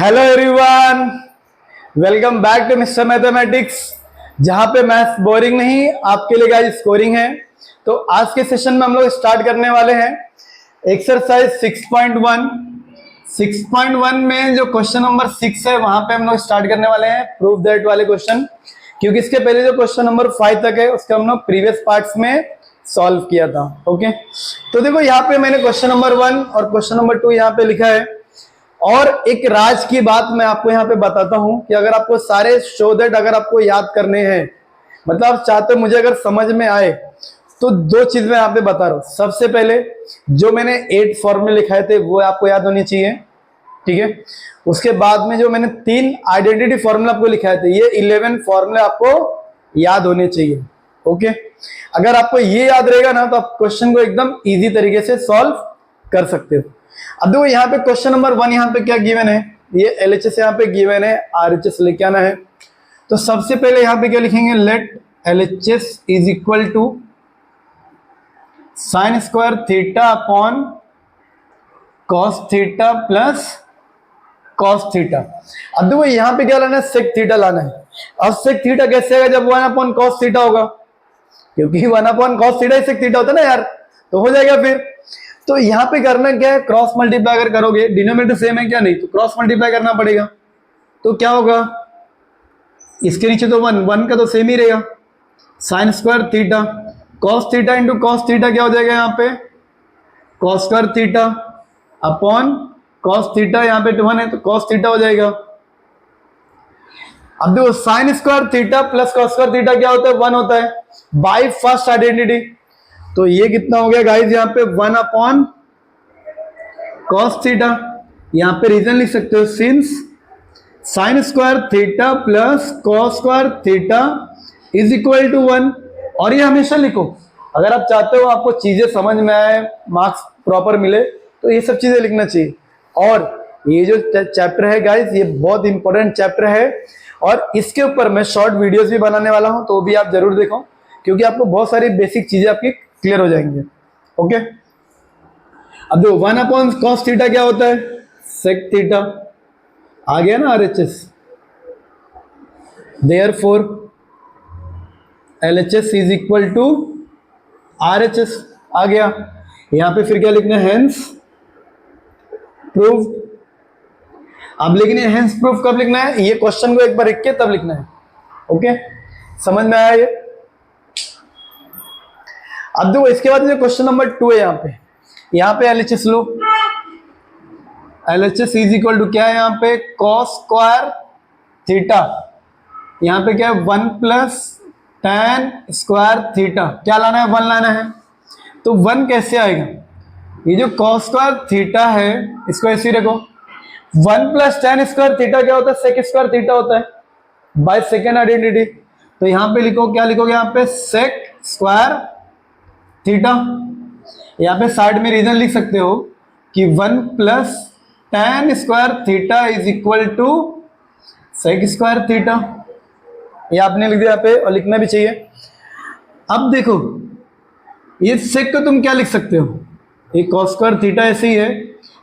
Hello everyone, welcome back to mister mathematics, जहां पे maths boring नहीं आपके लिए गाइस स्कोरिंग है। तो आज के सेशन में हम लोग स्टार्ट करने वाले हैं एक्सरसाइज 6.1। 6.1 में जो क्वेश्चन नंबर 6 है वहां पे हम लोग स्टार्ट करने वाले हैं प्रूफ दैट वाले क्वेश्चन, क्योंकि इसके पहले जो क्वेश्चन नंबर 5 तक है उसका हम लोग प्रीवियस पार्ट्स में सॉल्व किया था। ओके, तो देखो यहाँ पे मैंने क्वेश्चन नंबर 1 और क्वेश्चन नंबर 2 यहाँ पे लिखा है। और एक राज की बात मैं आपको यहाँ पे बताता हूं कि अगर आपको सारे शो दैट अगर आपको याद करने हैं, मतलब आप चाहते हो मुझे अगर समझ में आए, तो दो चीज मैं यहाँ पे बता रहा हूं। सबसे पहले जो मैंने 8 फॉर्मूले लिखाए थे वो आपको याद होनी चाहिए, ठीक है। उसके बाद में जो मैंने 3 आइडेंटिटी फॉर्मूला आपको लिखाए थे, ये 11 फॉर्मूले आपको याद होने चाहिए। ओके, अगर आपको ये याद रहेगा ना तो आप क्वेश्चन को एकदम इजी तरीके से सॉल्व कर सकते हो। अब देखो यहाँ पे क्वेश्चन नंबर 1 यहाँ पे क्या गिवन है, ये एलएचएस यहाँ पे गिवन है, आरएचएस लेके आना है। तो सबसे पहले यहाँ पे क्या लिखेंगे, let LHS is equal to sin square theta upon cos theta plus cos theta. अब देखो यहाँ पे क्या लाना है, सेक थीटा लाना है। अब सेक थीटा कैसे आएगा, जब 1 अपॉन कॉस थीटा होगा, क्योंकि 1 अपॉन कॉस थीटा ही सेक थीटा होता है ना यार, तो हो जाएगा फिर। तो यहाँ पे करना क्या है, क्रॉस मल्टीप्लाई अगर करोगे, डिनोमिनेटर सेम है क्या, नहीं, तो क्रॉस मल्टीप्लाई करना पड़ेगा। तो क्या होगा, इसके नीचे तो 1 का तो सेम ही रहेगा, sign square theta cos theta into cos theta क्या हो जाएगा यहाँ पे, cos square theta upon cos theta, यहाँ पे 1 है तो कॉस थीटा हो जाएगा। अब देखो sign square theta plus cos square theta क्या होता है, 1 होता है बाय फर्स्ट आइडेंटिटी। तो ये कितना हो गया गाइस, यहाँ पे 1 अपॉन कॉस थीटा। यहाँ पे रीजन लिख सकते हो, since sin square theta plus cos square theta is equal to 1। और ये हमेशा लिखो, अगर आप चाहते हो आपको चीजें समझ में आए, मार्क्स प्रॉपर मिले, तो ये सब चीजें लिखना चाहिए। और ये जो चैप्टर है गाइस, ये बहुत इंपॉर्टेंट चैप्टर है, और इसके ऊपर मैं शॉर्ट वीडियोस भी बनाने वाला हूं, तो भी आप जरूर देखो, क्योंकि आपको बहुत सारी बेसिक चीजें आपकी क्लियर हो जाएंगे। ओके, अब देखो 1 अपॉन कॉस थीटा क्या होता है, सेक थीटा, आ गया ना RHS. Therefore LHS is equal to RHS, आ गया। यहां पे फिर क्या लिखना है, हेंस प्रूव्ड। अब लेकिन हेंस प्रूफ कब लिखना है, ये क्वेश्चन को एक बार लिख के तब लिखना है। ओके, समझ में आया ये। अब देखो इसके बाद जो क्वेश्चन नंबर 2 है, यहाँ पे एलएचएस लो, एलएचएस इज इक्वल टू क्या है, यहाँ पे कॉस स्क्वायर थीटा, यहाँ पे क्या है 1 प्लस tan स्क्वायर थीटा, क्या लाना है, 1 लाना है। तो 1 कैसे आएगा, ये जो कॉस स्क्वायर थीटा है इसको ऐसे ही रखो, 1 प्लस tan स्क्वायर थीटा क्या होता है, सेक स्क्वायर थीटा होता है बाय सेकेंड आइडेंटिटी। तो यहाँ पे लिखो, क्या लिखोगे यहाँ पे, सेक स्क्वायर थीटा। यहाँ पे साइड में रीजन लिख सकते हो कि 1 plus tan square theta is equal to sec square theta, ये आपने लिख दिया यहाँ पे, और लिखना भी चाहिए। अब देखो ये सेक को तुम क्या लिख सकते हो, ये कॉस स्क्वायर थीटा ऐसे ही है,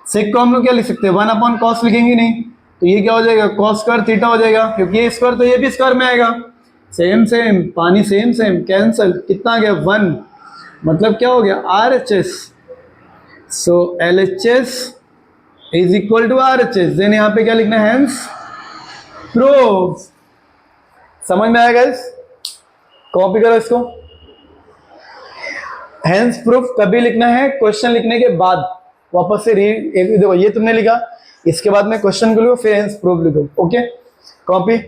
सेक को हम लोग क्या लिख सकते हैं, 1 अपॉन कॉस लिखेंगे नहीं, तो ये क्या हो जाएगा, कॉस स्क्वायर थीटा हो जाएगा, क्योंकि ये स्क्वायर तो ये भी स्क्वायर में आएगा, सेम सेम पानी सेम सेम, कैंसल, कितना आ गया 1, मतलब क्या हो गया, RHS. So LHS is equal to RHS, then यहाँ पे क्या लिखना है, हेंस प्रूफ। समझ में आया गाइस, कॉपी करो इसको। हेंस प्रूफ कभी लिखना है, क्वेश्चन लिखने के बाद वापस से रीड, देखो ये तुमने लिखा, इसके बाद में क्वेश्चन को लिखो, फिर हेंस प्रूफ लिखो। Okay, copy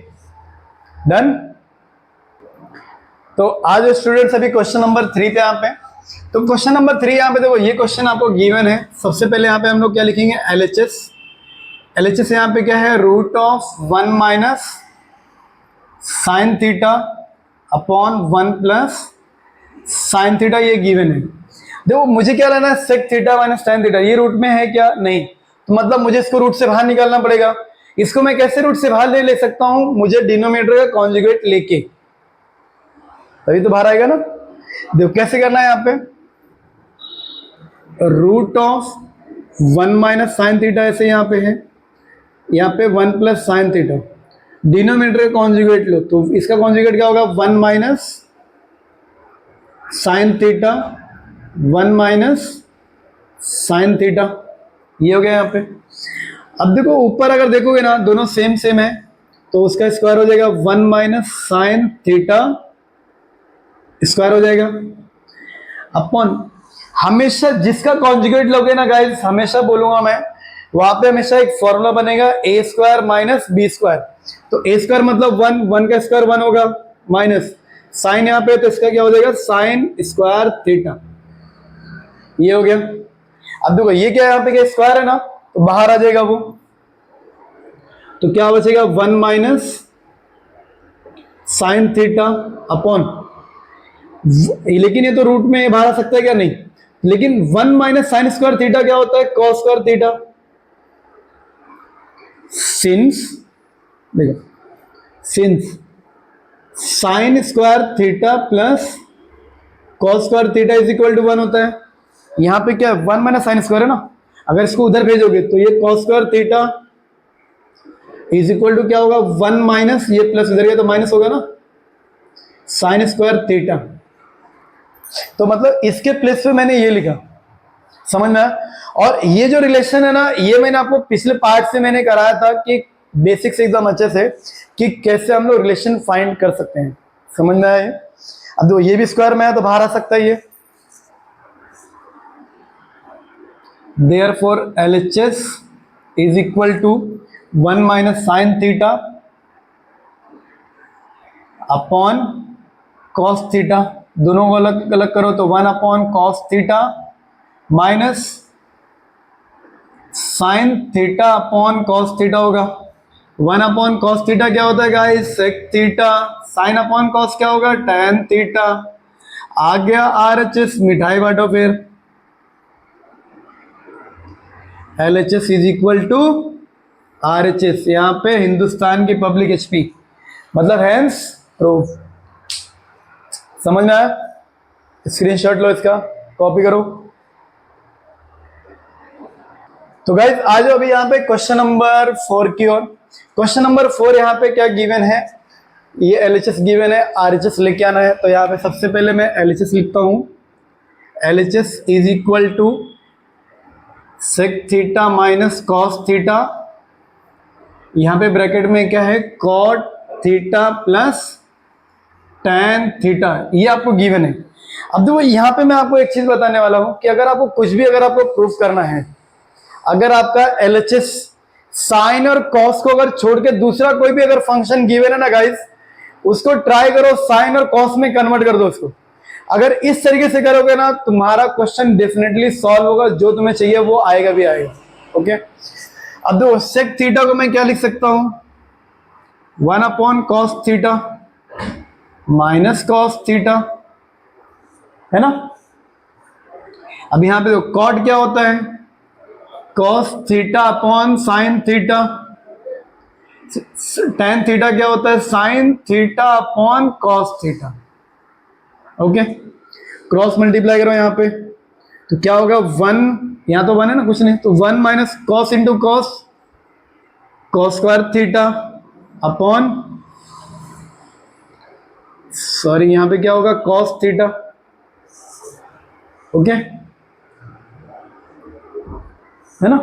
done. तो आज स्टूडेंट्स अभी क्वेश्चन नंबर 3 पे यहाँ पे, तो क्वेश्चन नंबर 3 यहाँ पे देखो, ये क्वेश्चन आपको गिवन है। सबसे पहले यहाँ पे हम लोग क्या लिखेंगे, एलएचएस। एलएचएस यहाँ पे क्या है, root of 1 minus sign theta upon 1 plus sin theta, ये गिवन है। देखो मुझे क्या लेना है, sec theta minus sign theta, ये रूट में है क्या, नहीं, तो मतलब मुझे इसको रूट से बाहर निकालना पड़ेगा। इसको मैं कैसे रूट से बाहर ले सकता हूं, मुझे डिनोमिनेटर का कॉन्जुगेट लेके, तभी तो बाहर आएगा ना। देखो कैसे करना है, यहाँ पे root of 1 minus sign theta ऐसे यहाँ पे है, यहाँ पे 1 प्लस साइन थीटा, डिनोमिनेटर का कॉन्जुगेट लो तो इसका कॉन्जुगेट क्या होगा, 1 minus sign theta, 1 minus sign theta, ये हो गया यहाँ पे। अब देखो ऊपर अगर देखोगे ना दोनों सेम सेम है तो उसका स्क्वायर हो जाएगा 1 माइनस साइन थीटा स्क्वायर हो जाएगा अपॉन, हमेशा जिसका कॉन्जुगेट लोगे ना गाइस, हमेशा बोलूंगा मैं, वहां पे हमेशा एक फॉर्मूला बनेगा ए स्क्वायर माइनस बी स्क्वायर। तो ए स्क्वायर मतलब 1, 1 का स्क्वायर 1 होगा, माइनस साइन यहाँ पे तो इसका क्या हो जाएगा, साइन स्क्वायर थीटा, ये हो गया। अब देखो ये क्या है, यहाँ पे क्या स्क्वायर है ना तो बाहर आ जाएगा वो, तो क्या बचेगा 1 माइनस साइन थीटा अपॉन, लेकिन ये तो रूट में बाहर आ सकता है क्या, नहीं, लेकिन 1 माइनस साइन स्क्वायर थीटा क्या होता है, कॉस स्क्वायर थीटा। सिंस देखो, since sin square theta plus cos square theta is equal to 1 होता है। यहां पे क्या 1 माइनस साइन स्क्वायर है ना, अगर इसको उधर भेजोगे तो ये cos square theta is equal to क्या होगा, 1 माइनस ये प्लस इधर गया तो माइनस होगा ना, साइन स्क्वायर थीटा। तो मतलब इसके प्लेस पे मैंने ये लिखा, समझ में आया। और ये जो रिलेशन है ना, ये मैंने आपको पिछले पार्ट से मैंने कराया था कि बेसिक से एकदम अच्छे से कि कैसे हम लोग रिलेशन फाइंड कर सकते हैं, समझ में आया। अब देखो ये भी स्क्वायर में है तो बाहर आ सकता है ये, therefore LHS is equal to 1 minus sign theta upon cos theta, दोनों को अलग अलग करो तो 1 upon cos theta minus sign theta upon cos theta होगा। 1 अपॉन कॉस थीटा क्या होता है guys, sec theta, sin upon cos क्या होगा, टैन थीटा। आ गया RHS, मिठाई बांटो फिर, LHS is equal to RHS, यहाँ पे हिंदुस्तान की पब्लिक HP, मतलब हैंस प्रूफ। समझ में आया, स्क्रीनशॉट लो इसका, कॉपी करो। तो गाइस आ जाओ अभी यहाँ पे क्वेश्चन नंबर 4 की ओर। क्वेश्चन नंबर 4 यहाँ पे क्या गिवन है, ये LHS गिवन है, RHS लेके आना है। तो यहाँ पे सबसे पहले मैं LHS लिखता हूँ, LHS is equal to sec theta minus cos theta, यहाँ पे ब्रैकेट में क्या है, cot theta plus tan theta, ये आपको गिवन है। अब देखो यहाँ पे मैं आपको एक चीज बताने वाला हूँ कि अगर आपको कुछ भी अगर आपको प्रूफ करना है, अगर आपका LHS साइन और कॉस को अगर छोड़ के दूसरा कोई भी अगर फंक्शन गिवन है ना गाइस, उसको ट्राई करो साइन और कॉस में कन्वर्ट कर दो उसको। अगर इस तरीके से करोगे ना तुम्हारा क्वेश्चन डेफिनेटली सॉल्व होगा, जो तुम्हें चाहिए वो आएगा भी आएगा। ओके, अब देखो सेक थीटा को मैं क्या लिख सकता हूं, 1 upon cos theta minus cos theta, है ना। अब यहां पे देखो कॉट क्या होता है, cos theta upon sine theta, tan theta क्या होता है, sign theta upon cos theta. Okay, cross multiply करो यहाँ पे तो क्या होगा, 1, यहाँ तो 1 है ना, कुछ नहीं, तो 1 minus cos into cos, cos square theta upon, sorry यहाँ पे क्या होगा, कॉस थीटा। ओके, है ना।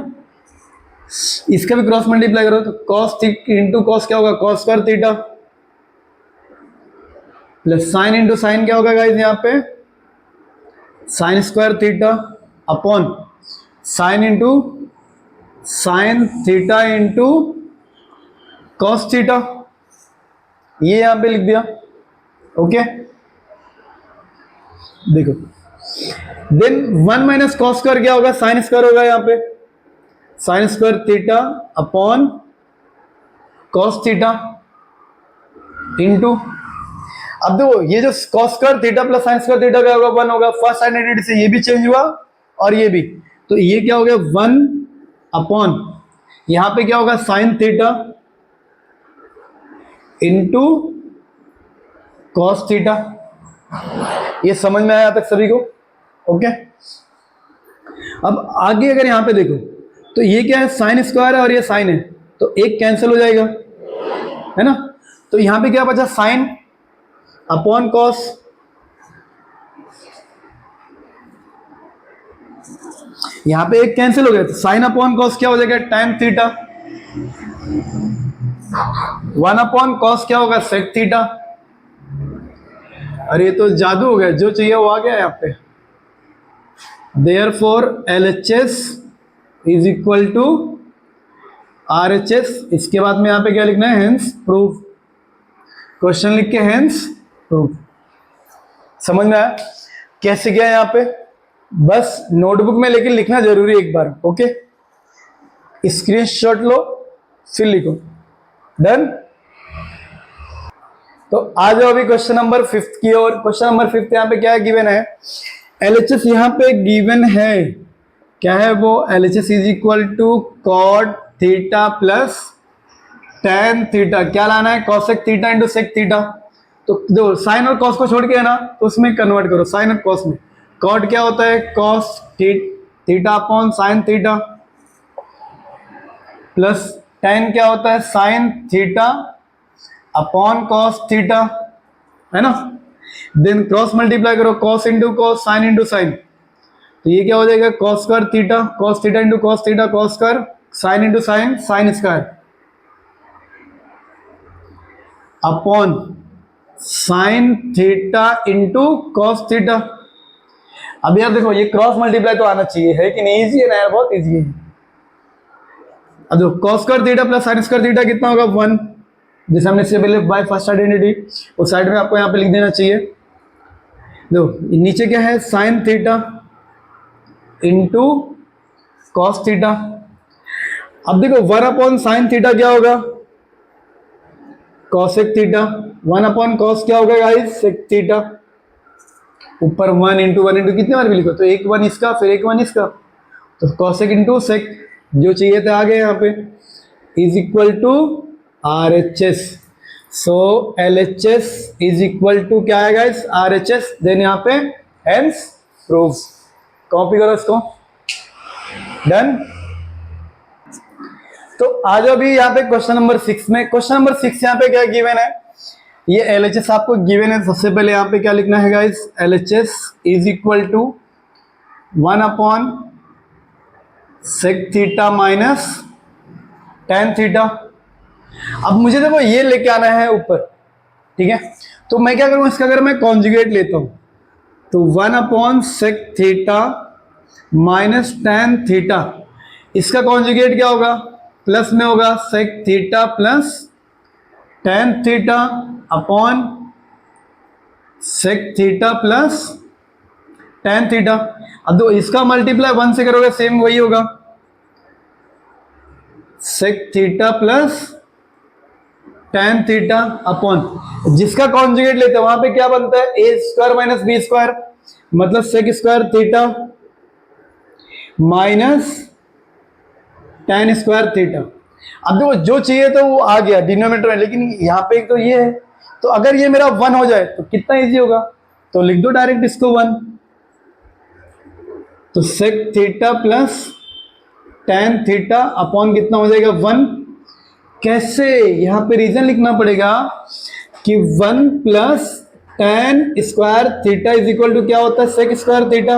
इसका भी क्रॉस मल्टीप्लाई करो तो कॉस इंटू कॉस क्या होगा, cos square theta plus sine into sine क्या होगा गाइस, यहाँ पे sign square theta upon sine into sine theta into cos theta, ये यहां पे लिख दिया। ओके, देखो देन 1 माइनस कॉस स्क्वायर क्या होगा, साइन स्क्वायर होगा, यहाँ पे sign square theta upon cos theta into, अब देखो ये जो cos square theta plus sign square theta क्या होगा, 1 होगा। फर्स्ट आइडेंटिटी से ये भी चेंज हुआ और ये भी, तो ये क्या हो गया, 1 अपॉन, यहां पे क्या होगा, sine theta into cos theta. ये समझ में आया तक सभी को। ओके, अब आगे अगर यहां पे देखो तो ये क्या है, साइन स्क्वायर है और ये साइन है, तो एक कैंसिल हो जाएगा, है ना। तो यहां पे क्या बचा, साइन अपॉन कॉस। यहां पे एक कैंसिल हो गया, तो साइन अपॉन कॉस क्या हो जाएगा, टैन थीटा। 1 अपॉन कॉस क्या होगा, सेक थीटा। अरे ये तो जादू हो गया, जो चाहिए वो आ गया यहाँ पे। Therefore LHS is equal to RHS। इसके बाद में यहाँ पे क्या लिखना है, हेंस प्रूव। क्वेश्चन लिख के हेंस प्रूव। समझ में आया कैसे गया यहाँ पे, बस नोटबुक में लेकिन लिखना जरूरी है एक बार, ओके। स्क्रीनशॉट लो फिर लिखो, डन। तो आ जाओ अभी क्वेश्चन नंबर 5 की ओर। क्वेश्चन नंबर 5 यहाँ पे क्या है, गिवन है LHS यहाँ पे गिवन है, क्या है वो, LHS is equal to cot theta plus tan theta. क्या लाना है, cosec theta into sec theta. तो दो साइन और कॉस को छोड़ के है ना, तो उसमें कन्वर्ट करो साइन और कॉस में। कॉट क्या होता है, cos theta upon sine theta, plus ten क्या होता है, sign theta upon cos theta, है ना। देन क्रॉस मल्टीप्लाई करो, cos into cos, sine into sine. तो ये क्या हो जाएगा, cos square theta, cos theta into cos theta, cos square, sine into sine, sine square upon sine theta into cos theta. अब यार देखो, ये क्रॉस मल्टीप्लाई तो आना चाहिए, है कि नहीं, इजी है ना यार, बहुत इजी है। अब देखो cos square theta plus sign square theta कितना होगा, 1, जैसे हमने इससे पहले बाय फर्स्ट आइडेंटिटी, उस साइड में आपको यहाँ पे लिख देना चाहिए। देखो नीचे क्या है, sine theta into cos theta. अब देखो 1 अपॉन साइन थीटा क्या होगा, कॉसेक थीटा। 1 अपॉन कॉस क्या होगा गाइस, सेक थीटा। ऊपर 1 इंटू कितने बार भी लिखो, तो एक 1 इसका फिर एक 1 इसका, तो कॉसेक इंटू सेक, जो चाहिए था आ गए यहाँ पे, is equal to RHS। So LHS is equal to क्या है गाइस, RHS। देन यहाँ पे हेंस प्रूव। कॉपी करो इसको, डन। तो आ जाओ अभी यहाँ पे क्वेश्चन नंबर 6 में। क्वेश्चन नंबर 6 यहाँ पे क्या गिवन है, ये LHS आपको गिवन है। सबसे पहले यहाँ पे क्या लिखना है guys, LHS is equal to 1 upon sec theta minus tan theta. अब मुझे देखो ये लेके आना है ऊपर, ठीक है। तो मैं क्या करूं, इसका अगर मैं कॉन्जुगेट लेता हूं, तो 1 upon sec theta minus tan theta, इसका कॉन्जुगेट क्या होगा, प्लस में होगा sec theta plus tan theta upon sec theta plus tan theta. अब दो इसका मल्टीप्लाई 1 से करोगे सेम वही होगा, sec theta plus tan theta upon, जिसका कॉन्जुगेट लेते हैं वहां पे क्या बनता है, A square minus B square, मतलब sec square theta minus tan square theta. अब देखो जो चाहिए तो वो आ गया डिनोमिनेटर में, लेकिन यहाँ पे एक तो ये है, तो अगर ये मेरा 1 हो जाए तो कितना इजी होगा, तो लिख दो डायरेक्ट इसको 1। तो sec theta plus tan theta upon कितना हो जाएगा, 1। कैसे, यहां पे रीजन लिखना पड़ेगा कि 1 plus tan square theta is equal to क्या होता है, सेक स्क्वायर थीटा,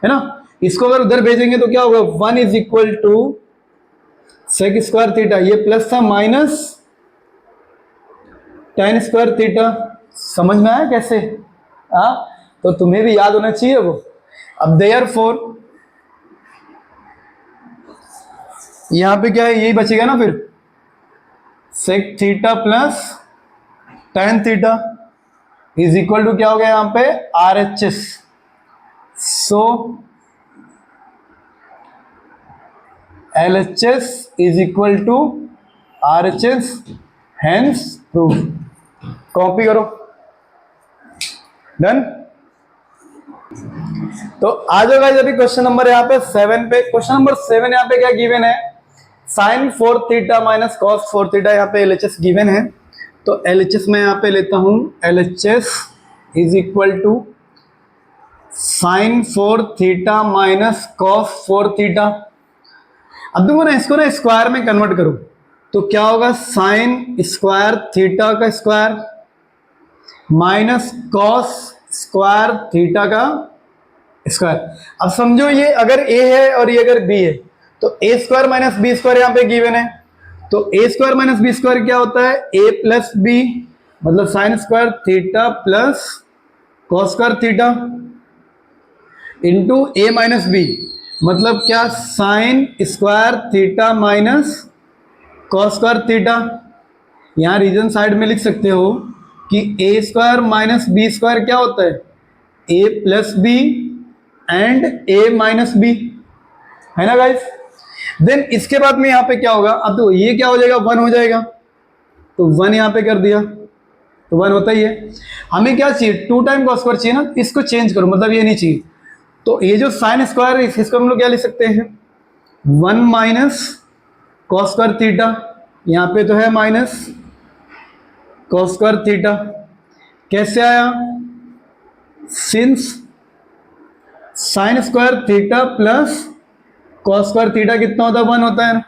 है ना। इसको अगर उधर भेजेंगे तो क्या होगा, 1 is equal to sec square theta, ये प्लस था माइनस टेन स्क्वायर थीटा। समझ में आया कैसे, तो तुम्हें भी याद होना चाहिए वो। अब देयरफॉर यहां पे क्या है, यही बचेगा ना फिर, sec theta plus tan theta is equal to क्या हो गया यहां पे, RHS। So LHS is equal to RHS, hence proof. Copy करो, डन। तो आ जाओ गाइस अभी क्वेश्चन नंबर यहाँ पे 7 पे। क्वेश्चन नंबर 7 यहाँ पे क्या गिवन है, sine 4 theta minus cos 4 theta, यहाँ पे LHS गिवन है। तो LHS मैं यहाँ पे लेता हूं, LHS is equal to sine 4 theta minus cos 4 theta. अब देखो ना, इसको ना स्क्वायर में कन्वर्ट करो तो क्या होगा, साइन स्क्वायर थीटा का square minus cos square theta का स्क्वायर। अब समझो ये अगर a है और ये अगर b है तो a square minus B square यहाँ पे गिवन है, तो a square minus B square क्या होता है, a प्लस बी, मतलब sine square theta plus cos square theta into a minus B, मतलब क्या, sine square theta minus cos square theta. यहाँ रीजन साइड में लिख सकते हो कि a square minus B square क्या होता है, a plus B and a minus B, है ना गाइस। देन इसके बाद में यहाँ पे क्या होगा, अब तो ये क्या हो जाएगा, 1 हो जाएगा, तो 1 यहाँ पे कर दिया तो 1 होता ही है। हमें क्या चाहिए, 2 टाइम कॉस स्क्वायर चाहिए ना, इसको चेंज करो, मतलब ये नहीं चाहिए, तो ये जो साइन स्क्वायर है इसको हम लोग क्या लिख सकते हैं, 1 माइनस कॉस स्क्वायर थीटा, यहाँ पे तो है माइनस कॉस स्क्वायर थीटा। कैसे आया, since sin square theta plus cos square theta कितना होता है, 1 होता है ना,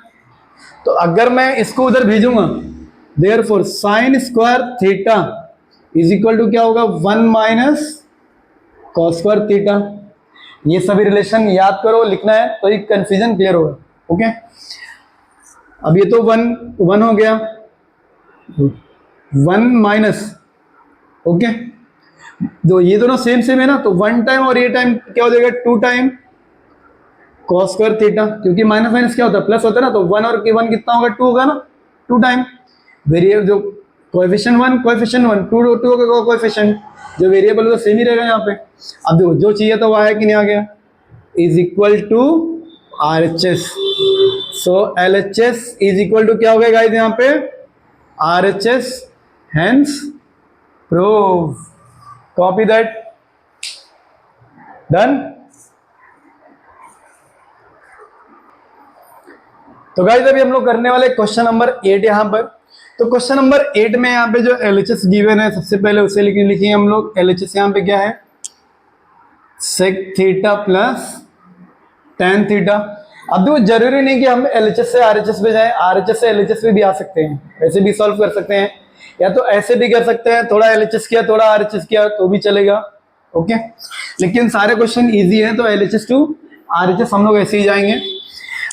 तो अगर मैं इसको उधर भेजूंगा, therefore sine square theta is equal to क्या होगा, 1 माइनस कॉस स्क्वायर थीटा। ये सभी रिलेशन याद करो, लिखना है तो ये कंफ्यूजन क्लियर होगा। ओके, अब ये तो 1 हो गया, 1 माइनस, ओके, जो ये दोनों सेम सेम है ना, तो 1 टाइम और ये टाइम क्या हो जाएगा, 2 टाइम कॉस स्क्वायर थीटा, क्योंकि माइनस माइनस क्या होता है, प्लस होता है ना, तो 1 और 1 कितना होगा, 2 होगा ना, 2 टाइम वेरिएबल जो कोएफिशिएंट 1 कोएफिशिएंट 1 2 का कोएफिशिएंट जो वेरिएबल तो सेम ही रहेगा यहाँ पे। अब देखो जो चाहिए तो वो आया कि नहीं आ गया, is equal to RHS, so LHS is equal to क्या हो गया गाइस यहाँ पे, RHS, hence prove, copy that, done. तो गाइस अभी हम लोग करने वाले क्वेश्चन नंबर 8 यहाँ पर। तो क्वेश्चन नंबर 8 में यहाँ पे जो LHS गिवन है, सबसे पहले उसे लिखिए हम लोग। LHS यहाँ पे क्या है, sec theta plus tan theta. अब देखो जरूरी नहीं कि हम LHS से RHS पे जाए, RHS से LHS भी आ सकते हैं, ऐसे भी सॉल्व कर सकते हैं, या तो ऐसे भी कर सकते हैं, थोड़ा LHS किया थोड़ा RHS किया तो भी चलेगा। ओके, लेकिन सारे क्वेश्चन इजी हैं तो LHS टू RHS हम लोग ऐसे ही जाएंगे।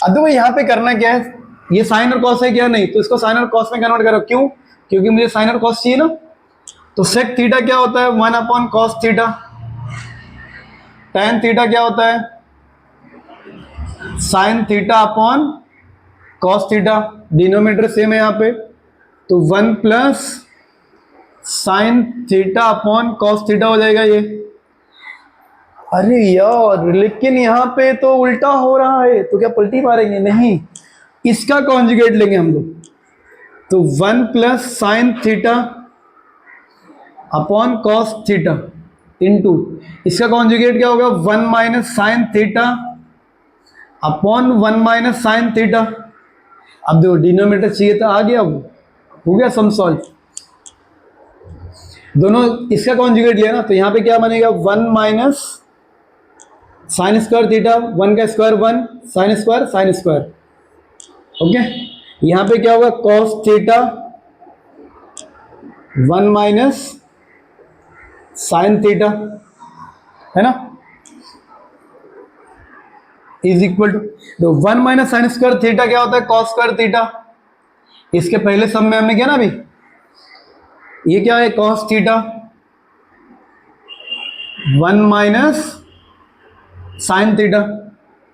अब देखो यहाँ पे करना क्या है, ये साइन और कॉस है क्या, नहीं, तो इसको साइन और कॉस में कन्वर्ट करो, क्यों, क्योंकि मुझे साइन और कॉस चाहिए ना। तो सेक थीटा क्या होता है, 1 upon cos theta, ten theta क्या होता है, sign theta upon cos theta, denominator same है यहाँ पे, तो 1 plus sin theta upon cos theta हो जाएगा ये। अरे यार, लेकिन यहाँ पे तो उल्टा हो रहा है, तो क्या पलटी मारेंगे, नहीं, इसका कॉन्जुगेट लेंगे हम लोग, तो 1 plus sin theta upon cos theta into इसका कॉन्जुगेट क्या होगा, 1 minus sign theta upon 1 minus sine theta. अब देखो डिनोमिनेटर चाहिए था, आ गया, हो गया सम सॉल्व, दोनों इसका कॉन्जुगेट लिया ना, तो यहाँ पे क्या बनेगा, 1 माइनस साइन स्क्वायर थीटा, 1 का स्क्वायर 1, साइन स्क्वायर। ओके, यहाँ पे क्या होगा, cos theta 1 minus sign theta, है ना, is equal to 1 minus sine square theta क्या होता है, कॉस स्क्वायर थीटा। इसके पहले सम में हमने किया ना अभी, ये क्या है, cos theta 1 minus sign theta,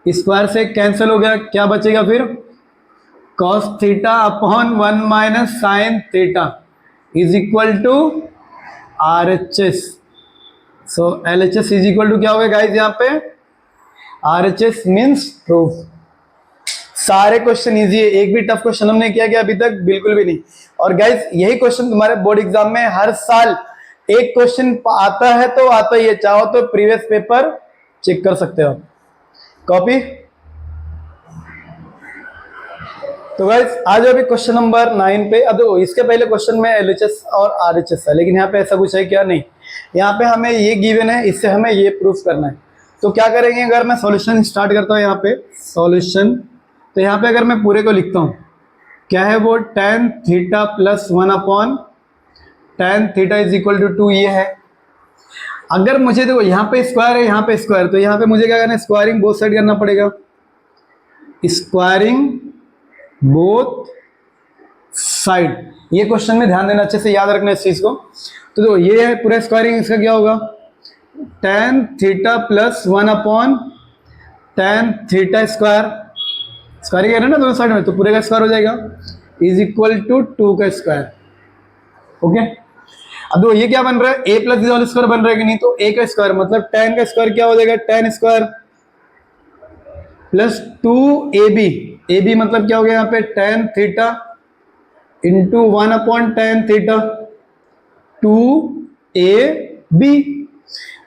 square से कैंसिल हो गया, क्या बचेगा फिर, cos theta upon 1 minus sign theta is equal to RHS। So LHS is equal to क्या हो गया गाइस, यहाँ पे RHS मीन्स प्रूफ। सारे क्वेश्चन इजी है, एक भी टफ क्वेश्चन हमने किया क्या अभी तक, बिल्कुल भी नहीं। और गाइस यही क्वेश्चन तुम्हारे बोर्ड एग्जाम में हर साल एक क्वेश्चन आता है तो आता ही है, चाहो तो प्रीवियस पेपर चेक कर सकते हो, कॉपी। तो गाइस आज अभी क्वेश्चन नंबर 9 पे। अब देखो इसके पहले क्वेश्चन में LHS और RHS है, लेकिन यहाँ पे ऐसा कुछ है क्या, नहीं, यहाँ पे हमें ये गिवन है, इससे हमें ये प्रूफ करना है। तो क्या करेंगे, अगर मैं सॉल्यूशन स्टार्ट करता हूँ यहाँ पे सॉल्यूशन, तो यहाँ पे अगर मैं पूरे को लिखता हूँ, क्या है वो, tan theta plus 1 upon tan theta is equal to 2, ये है। अगर मुझे देखो यहाँ पे स्क्वायर है, यहाँ पे स्क्वायर, तो यहाँ पे मुझे क्या करना है, स्क्वायरिंग बोथ साइड करना पड़ेगा, स्क्वायरिंग बोथ साइड। ये क्वेश्चन में ध्यान देना, अच्छे से याद रखना इस चीज को। तो देखो ये है पूरा स्क्वायरिंग, इसका क्या होगा, tan theta plus 1 upon tan theta square, squaring है ना दोनों साइड में, तो पूरे का स्क्वायर हो जाएगा, इज इक्वल टू 2 का स्क्वायर। ओके, अब देखो ये क्या बन रहा है, a plus B whole square बन रहा है कि नहीं, तो a का स्क्वायर मतलब tan का स्क्वायर क्या हो जाएगा, tan square plus 2ab, ab मतलब क्या हो गया यहाँ पे, tan theta into 1 upon tan theta 2ab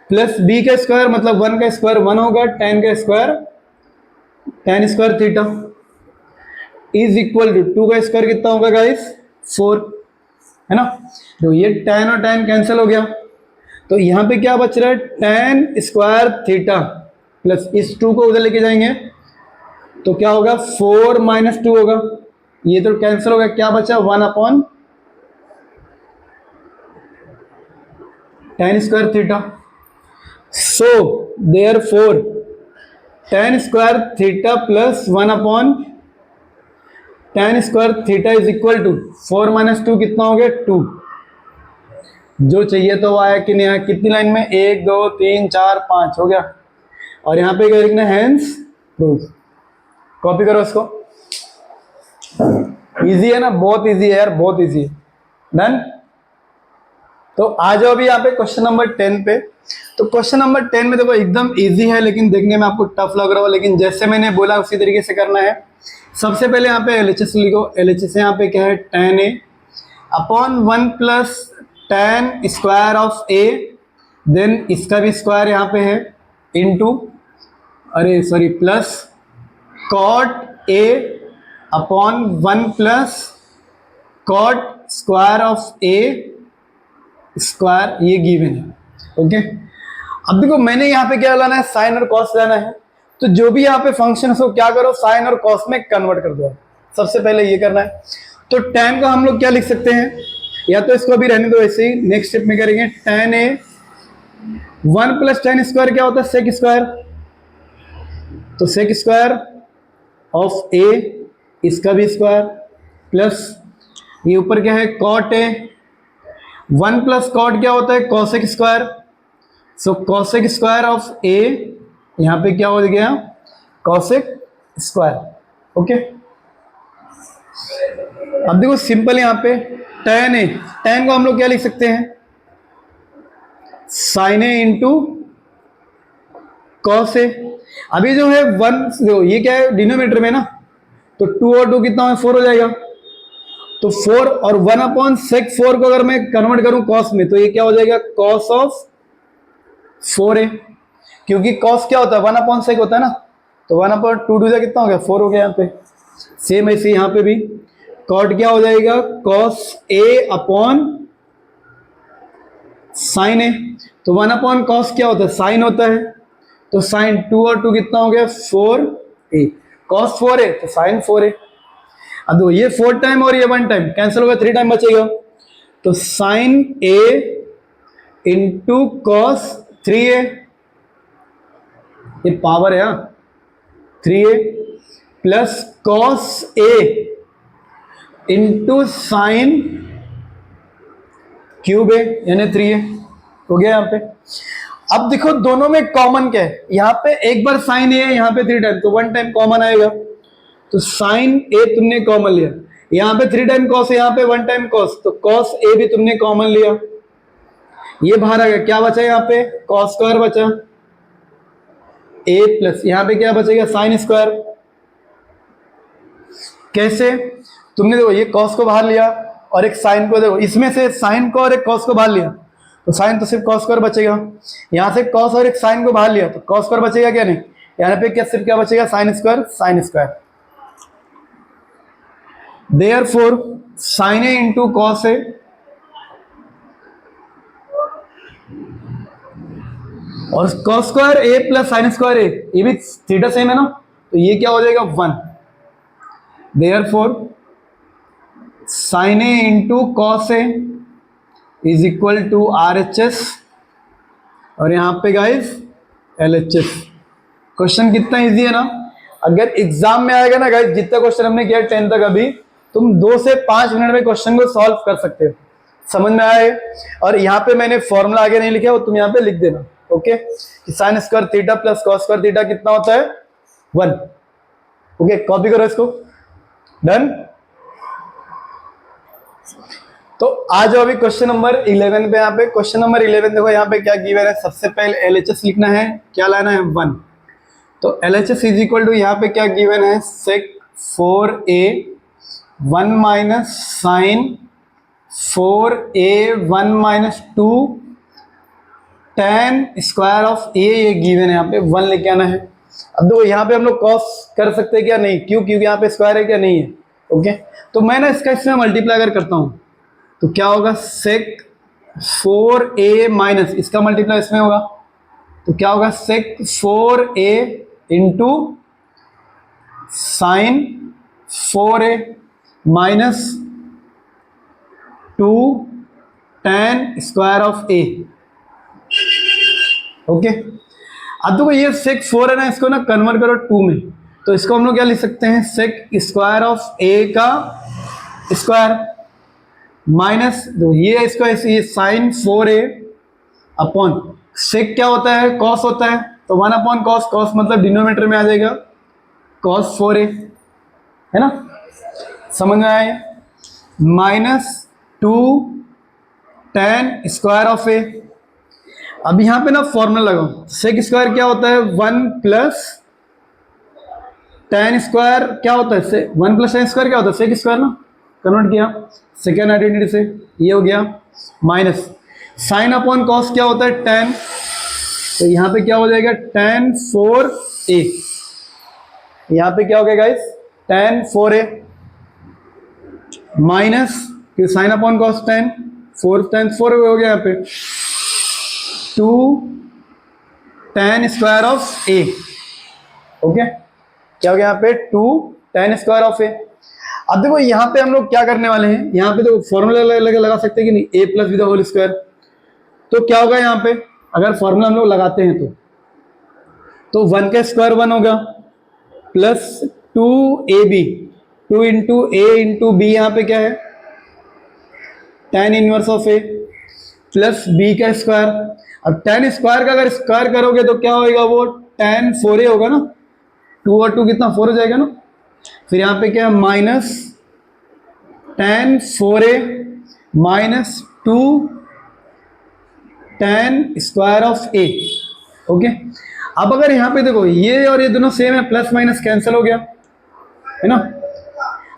plus b का स्क्वायर मतलब 1 का स्क्वायर 1 होगा, tan का square tan square theta is equal to 2 का स्क्वायर कितना होगा गाइस, 4, है ना। तो ये tan और tan कैंसिल हो गया, तो यहाँ पे क्या बच रहा है, tan स्क्वायर थीटा प्लस इस 2 को उधर लेके जाएंगे तो क्या होगा, 4 माइनस 2 होगा, ये तो कैंसिल हो गया, क्या बचा, 1 upon tan square theta. So therefore tan square theta plus 1 upon tan square theta is equal to 4 minus 2 कितना हो गया, 2। जो चाहिए तो वो आया कि नहीं आया, कितनी लाइन में, 1 2 3 4 5 हो गया, और यहाँ पे क्या लिखना है, हेंस प्रूफ। कॉपी करो इसको, इजी है ना, बहुत इजी है यार, बहुत इजी है। डन। तो आ जाओ अभी यहाँ पे क्वेश्चन नंबर 10 पे। तो क्वेश्चन नंबर 10 में देखो एकदम इजी है, लेकिन देखने में आपको टफ लग रहा हो, लेकिन जैसे मैंने बोला उसी तरीके से करना है। सबसे पहले यहाँ पे LHS लिखो, LHS यहाँ पे क्या है, tan a upon 1 plus tan square of a, then इसका भी स्क्वायर यहाँ पे है, इनटू अरे sorry plus cot a upon 1 plus cot square of a square, ये गिवन है। ओके, अब देखो मैंने यहाँ पे क्या लाना है, साइन और कॉस लाना है, तो जो भी यहाँ पे फंक्शन है क्या करो, साइन और कॉस में कन्वर्ट कर दो। सबसे पहले ये करना है, तो tan को हम लोग क्या लिख सकते हैं, या तो इसको अभी रहने दो ऐसे ही, नेक्स्ट स्टेप में करेंगे, tan a 1 plus tan square क्या होता है, सेक स्क्वायर, तो सेक स्क्वायर ऑफ a, इसका भी स्क्वायर, प्लस ये ऊपर क्या है, cot a 1 प्लस cot क्या होता है, cosec square, so cosec square of a, यहाँ पे क्या हो गया, cosec स्क्वायर। ओके, अब देखो सिंपल यहाँ पे tan a, tan को हम लोग क्या लिख सकते हैं, sin a into cos a। अभी जो है 1, ये क्या है डिनोमिनेटर में ना, तो 2 और 2 कितना है, 4 हो जाएगा, तो 4 और 1 अपॉन सेक 4 को अगर मैं कन्वर्ट करूं कॉस में, तो ये क्या हो जाएगा, कॉस ऑफ 4a, क्योंकि कॉस क्या होता है, 1 अपॉन सेक होता है ना, तो 1 अपॉन 2 2 कितना हो गया, 4 हो गया यहाँ पे। सेम ऐसे यहाँ पे भी कॉट क्या हो जाएगा, cos a upon sine a, तो 1 अपॉन कॉस क्या होता है, साइन होता है, तो साइन 2 और 2 कितना हो गया, 4a, कॉस 4a तो साइन 4a। अब ये 4 टाइम और ये 1 टाइम कैंसिल होगा, 3 टाइम बचेगा, तो sign a into cos 3a, ये पावर है 3a, plus cos a into sine cube a यानी 3a हो गया यहाँ पे। अब देखो दोनों में कॉमन क्या है, यहाँ पे एक बार साइन a है, यहाँ पे 3 टाइम, तो 1 टाइम कॉमन आएगा, तो साइन a तुमने कॉमन लिया, यहाँ पे 3 टाइम कॉस है, यहाँ पे 1 टाइम कॉस, तो कॉस a भी तुमने कॉमन लिया, ये बाहर आ गया, क्या बचा यहाँ पे, कॉस स्क्वायर बचा, a प्लस यहाँ पे क्या बचेगा, साइन स्क्वायर। कैसे, तुमने देखो ये कॉस को बाहर लिया और एक साइन को, देखो इसमें से साइन को और एक कॉस को बाहर लिया, तो साइन तो सिर्फ कॉस स्क्वायर बचेगा, यहाँ से कॉस और एक साइन को बाहर लिया तो कॉस स्क्वायर बचेगा क्या, नहीं, यहाँ पे क्या सिर्फ क्या बचेगा, sine square, sine square. Therefore sin a into cos a और cos square a plus sine square a, ये भी थीटा सेम है ना, तो ये क्या हो जाएगा 1, therefore sine A into cos A is equal to RHS और यहाँ पे गाइस LHS। क्वेश्चन कितना इजी है ना। अगर एग्जाम में आएगा ना गाइस, जितना क्वेश्चन हमने किया 10 तक अभी, तुम 2 से 5 मिनट में क्वेश्चन को सॉल्व कर सकते हो। समझ में आए। और यहाँ पे मैंने फॉर्मूला आगे नहीं लिखा, वो तुम यहाँ पे लिख देना। Okay, sign square theta plus cos square theta कितना होता है 1। ओके, कॉपी करो इसको। डन। तो आ जाओ अभी क्वेश्चन नंबर 11 पे। यहाँ पे क्वेश्चन नंबर 11 देखो, यहाँ पे क्या गिवन है। सबसे पहले LHS लिखना है, क्या लाना है 1। तो LHS इज इक्वल टू यहाँ पे क्या गिवन है, sec 4a 1 minus sine 4a 1 minus 2 tan square of a, ये गिवन है। यहाँ पे 1 लेके आना है। अब देखो यहाँ पे हम लोग कॉस कर सकते हैं क्या, नहीं, क्योंकि यहाँ पे स्क्वायर है क्या, नहीं है। ओके, तो मैं ना इसका इसमें मल्टीप्लाई अगर करता हूँ तो क्या होगा, सेक 4a माइनस इसका मल्टीप्लाई इसमें होगा तो क्या होगा, सेक 4a into sine 4a minus 2 tan square of a। Okay, अब देखो ये सेक 4 है ना, इसको ना कन्वर्ट करो 2 में, तो इसको हम लोग क्या लिख सकते हैं, सेक स्क्वायर ऑफ a का स्क्वायर माइनस दो ये इसको ऐसे, ये साइन 4a अपॉन सेक क्या होता है, कॉस होता है, तो 1 अपॉन कॉस, कॉस मतलब डिनोमिनेटर में आ जाएगा कॉस 4a, है ना। समझ में आए। Minus 2 tan square of a। अब यहाँ पे ना फॉर्मूला लगाओ, सेक स्क्वायर क्या होता है 1 प्लस tan स्क्वायर क्या होता है, 1 प्लस tan स्क्वायर क्या होता है, सेक स्क्वायर ना, कन्वर्ट किया सेकेंड आइडेंटिटी से, ये हो गया माइनस साइन अपॉन कॉस क्या होता है tan, तो यहाँ पे क्या हो जाएगा tan 4a। यहाँ पे क्या हो गया guys, tan 4a minus sign upon cos tan 4 हो गया यहाँ पे 2 tan square of a। Okay, क्या हो गया यहाँ पे 2 tan स्क्वायर ऑफ a। अब देखो यहाँ पे हम लोग क्या करने वाले हैं, यहाँ पे तो फॉर्मूला लगा सकते हैं कि नहीं, a plus B the whole square. तो क्या होगा यहाँ पे, अगर फॉर्मूला हम लोग लगाते हैं तो 1 का स्क्वायर 1 होगा plus 2ab 2 into a into B, यहाँ पे क्या है tan inverse of a plus b का स्क्वायर। अब tan स्क्वायर का अगर स्क्वायर करोगे तो क्या होगा, वो tan 4a होगा ना, 2 और 2 कितना 4 हो जाएगा ना। फिर यहाँ पे क्या है minus tan 4a minus 2 tan square of a। Okay, अब अगर यहाँ पे देखो ये और ये दोनों सेम है, प्लस माइनस कैंसिल हो गया, है ना।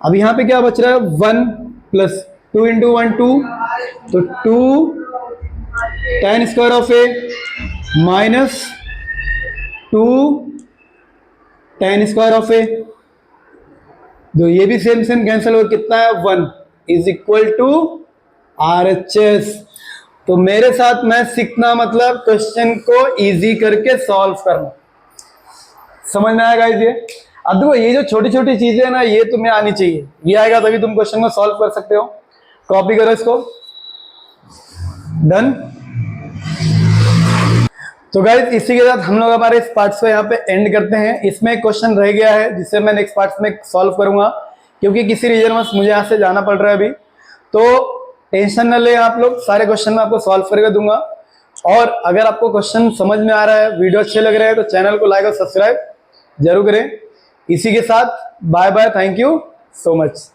अब यहाँ पे क्या बच रहा है 1 प्लस 2 इंटू 1 2, तो 2 tan square of a minus 2 tan square of a, तो ये भी सेम सेम कैंसिल हो, कितना है 1 इज इक्वल टू RHS। तो मेरे साथ मैं सीखना मतलब क्वेश्चन को इजी करके सॉल्व करना। समझ में आएगा ये। अब देखो ये जो छोटी छोटी चीजें है ना, ये तुम्हें आनी चाहिए, ये आएगा तभी तुम क्वेश्चन को सॉल्व कर सकते हो। कॉपी करो इसको। डन। तो गाइस इसी के साथ हम लोग हमारे इस पार्ट को यहाँ पे एंड करते हैं। इसमें एक क्वेश्चन रह गया है जिसे मैं नेक्स्ट पार्ट में सॉल्व करूंगा, क्योंकि किसी रीजन में मुझे यहाँ से जाना पड़ रहा है अभी। तो टेंशन न ले आप लोग, सारे क्वेश्चन मैं आपको सॉल्व करके दूंगा। और अगर आपको क्वेश्चन समझ में आ रहा है, वीडियो अच्छे लग रहे हैं, तो चैनल को लाइक और सब्सक्राइब जरूर करें। इसी के साथ bye bye, thank you so much.